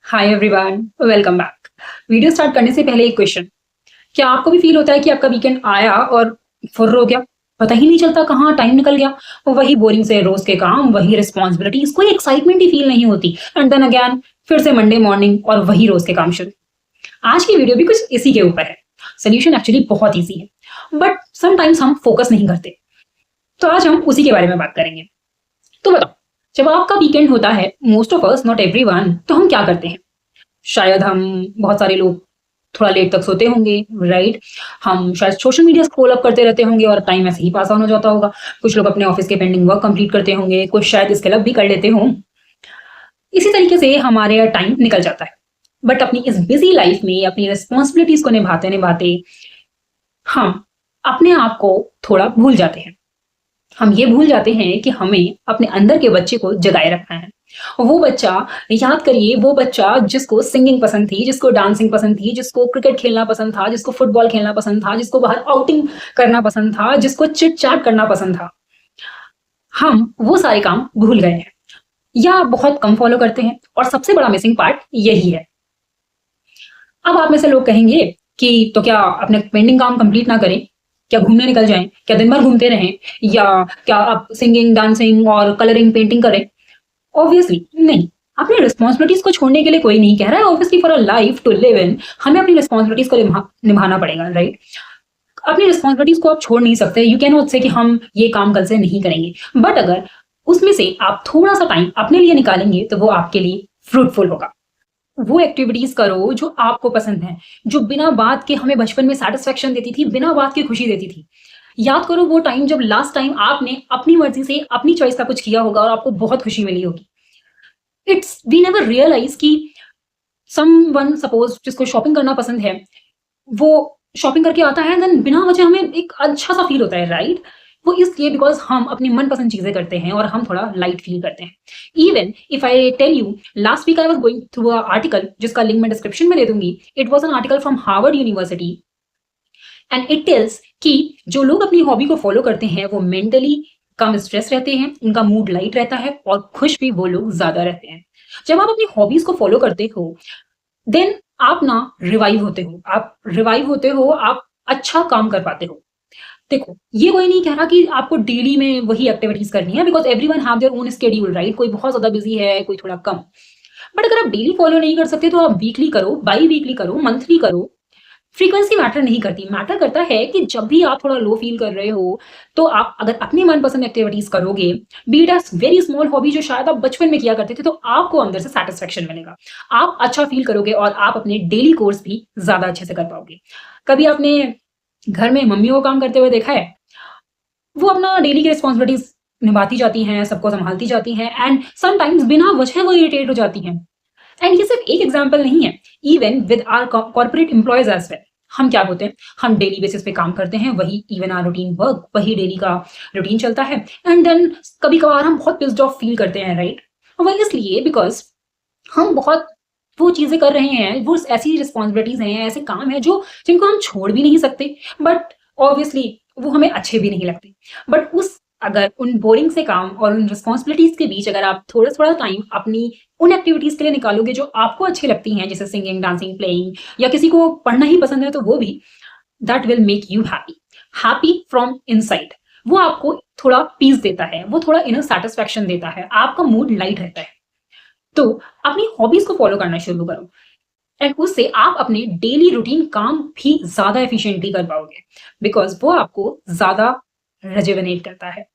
Hi everyone, welcome back. Video start करने से पहले एक क्वेश्चन। क्या आपको भी फील होता है कि आपका वीकेंड आया और फुर्र हो गया, पता ही नहीं चलता कहाँ टाइम निकल गया। वही बोरिंग से रोज के काम, वही रिस्पॉन्सिबिलिटीज, कोई एक्साइटमेंट ही फील नहीं होती। एंड देन अगेन फिर से मंडे मॉर्निंग और वही रोज के काम शुरू। आज की वीडियो भी कुछ इसी के ऊपर है। सोल्यूशन एक्चुअली बहुत ईजी है, बट समटाइम्स हम फोकस नहीं करते। तो आज हम उसी के बारे में बात करेंगे। तो बताओ, जब आपका वीकेंड होता है, most of us, not everyone, तो हम क्या करते हैं? शायद हम, बहुत सारे लोग थोड़ा लेट तक सोते होंगे, राइट? हम शायद सोशल मीडिया स्क्रॉल अप करते रहते होंगे और टाइम ऐसे ही पास ऑन हो जाता होगा। कुछ लोग अपने ऑफिस के पेंडिंग वर्क कंप्लीट करते होंगे, कुछ शायद इसके लब भी कर लेते हों। इसी तरीके से हमारे टाइम निकल जाता है। बट अपनी इस बिजी लाइफ में अपनी रिस्पॉन्सिबिलिटीज को निभाते निभाते हम अपने आप को थोड़ा भूल जाते हैं। हम ये भूल जाते हैं कि हमें अपने अंदर के बच्चे को जगाए रखना है। वो बच्चा, याद करिए, वो बच्चा जिसको सिंगिंग पसंद थी, जिसको डांसिंग पसंद थी, जिसको क्रिकेट खेलना पसंद था, जिसको फुटबॉल खेलना पसंद था, जिसको बाहर आउटिंग करना पसंद था, जिसको चिट चाट करना पसंद था। हम वो सारे काम भूल गए हैं या बहुत कम फॉलो करते हैं, और सबसे बड़ा मिसिंग पार्ट यही है। अब आप में से लोग कहेंगे कि तो क्या अपने पेंडिंग काम कंप्लीट ना करें? क्या घूमने निकल जाएं? क्या दिन भर घूमते रहें? या क्या आप सिंगिंग, डांसिंग और कलरिंग, पेंटिंग करें? ऑब्वियसली नहीं। अपनी रिस्पॉन्सिबिलिटीज को छोड़ने के लिए कोई नहीं कह रहा है। Obviously for a life to live in, हमें अपनी रिस्पॉन्सिबिलिटीज को निभाना पड़ेगा, राइट? अपनी रिस्पॉन्सिबिलिटीज को आप छोड़ नहीं सकते। यू कैन नॉट से कि हम ये काम कल से नहीं करेंगे, बट अगर उसमें से आप थोड़ा सा टाइम अपने लिए निकालेंगे तो वो आपके लिए फ्रूटफुल होगा। वो एक्टिविटीज करो जो आपको पसंद है, जो बिना बात के हमें बचपन में सेटिस्फेक्शन देती थी, बिना बात के खुशी देती थी। याद करो वो टाइम जब लास्ट टाइम आपने अपनी मर्जी से अपनी चॉइस का कुछ किया होगा और आपको बहुत खुशी मिली होगी। इट्स वी नेवर रियलाइज कि समवन, सपोज जिसको शॉपिंग करना पसंद है, वो शॉपिंग करके आता है, देन बिना वजह हमें एक अच्छा सा फील होता है, राइट? वो इसलिए बिकॉज हम अपनी मनपसंद चीजें करते हैं और हम थोड़ा लाइट फील करते हैं। Even if I tell you, last week I was going through a article जिसका लिंक मैं डिस्क्रिप्शन में दे दूंगी। It was an article from Harvard University and it tells कि जो लोग अपनी हॉबी को फॉलो करते हैं वो मेंटली कम स्ट्रेस रहते हैं, उनका मूड लाइट रहता है और खुश भी वो लोग ज्यादा रहते हैं। जब आप अपनी हॉबीज को फॉलो करते हो, देन आप ना रिवाइव होते हो, आप अच्छा काम कर पाते हो। देखो, ये कोई नहीं कह रहा कि आपको डेली में वही एक्टिविटीज करनी है, because everyone have their own schedule, right? कोई बहुत ज्यादा बिजी है, कोई थोड़ा कम। बट अगर आप डेली फॉलो नहीं कर सकते तो आप वीकली करो, बाई वीकली करो, मंथली करो। फ्रीक्वेंसी मैटर नहीं करती। मैटर करता है कि जब भी आप थोड़ा लो फील कर रहे हो, तो आप अगर अपनी मनपसंद एक्टिविटीज करोगे, B it a very small hobby जो शायद आप बचपन में किया करते थे, तो आपको अंदर से सेटिस्फेक्शन मिलेगा। आप अच्छा फील करोगे और आप अपने डेली कोर्स भी ज्यादा अच्छे से कर पाओगे। कभी आपने घर में मम्मियों को काम करते हुए देखा है? वो अपना डेली की रिस्पॉन्सिबिलिटीज निभाती जाती हैं, सबको संभालती जाती हैं, एंड समटाइम्स बिना वजह वो इरिटेट हो जाती हैं। एंड ये सिर्फ एक एग्जाम्पल नहीं है, even with our corporate employees as well. हम क्या होते हैं, हम डेली बेसिस पे काम करते हैं, वही इवन आर रूटीन वर्क, वही डेली का रूटीन चलता है, एंड देन कभी कभार हम बहुत पिस्ड ऑफ फील करते हैं, राइट? वही इसलिए बिकॉज हम बहुत वो चीजें कर रहे हैं, वो ऐसी रिस्पॉन्सिबिलिटीज हैं, ऐसे काम है जो जिनको हम छोड़ भी नहीं सकते, बट ऑब्वियसली वो हमें अच्छे भी नहीं लगते। बट उस अगर उन बोरिंग से काम और उन रिस्पॉन्सिबिलिटीज के बीच अगर आप थोड़ा थोड़ा टाइम अपनी उन एक्टिविटीज के लिए निकालोगे जो आपको अच्छी लगती हैं, जैसे सिंगिंग, डांसिंग, प्लेइंग, या किसी को पढ़ना ही पसंद है तो वो भी, that will make you happy from inside. वो आपको थोड़ा पीस देता है, वो थोड़ा इनर सेटिस्फेक्शन देता है, आपका मूड लाइट रहता है। तो अपनी हॉबीज को फॉलो करना शुरू करो, एंड उससे आप अपने डेली रूटीन काम भी ज्यादा एफिशिएंटली कर पाओगे, बिकॉज वो आपको ज्यादा रेजुवेनेट करता है।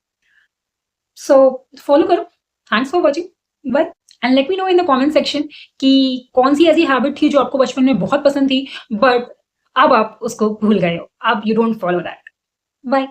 सो फॉलो करो। Thanks for watching, bye. And let me know in the comment section कि कौन सी ऐसी हैबिट थी जो आपको बचपन में बहुत पसंद थी, बट अब आप उसको भूल गए हो, अब you don't follow that. Bye.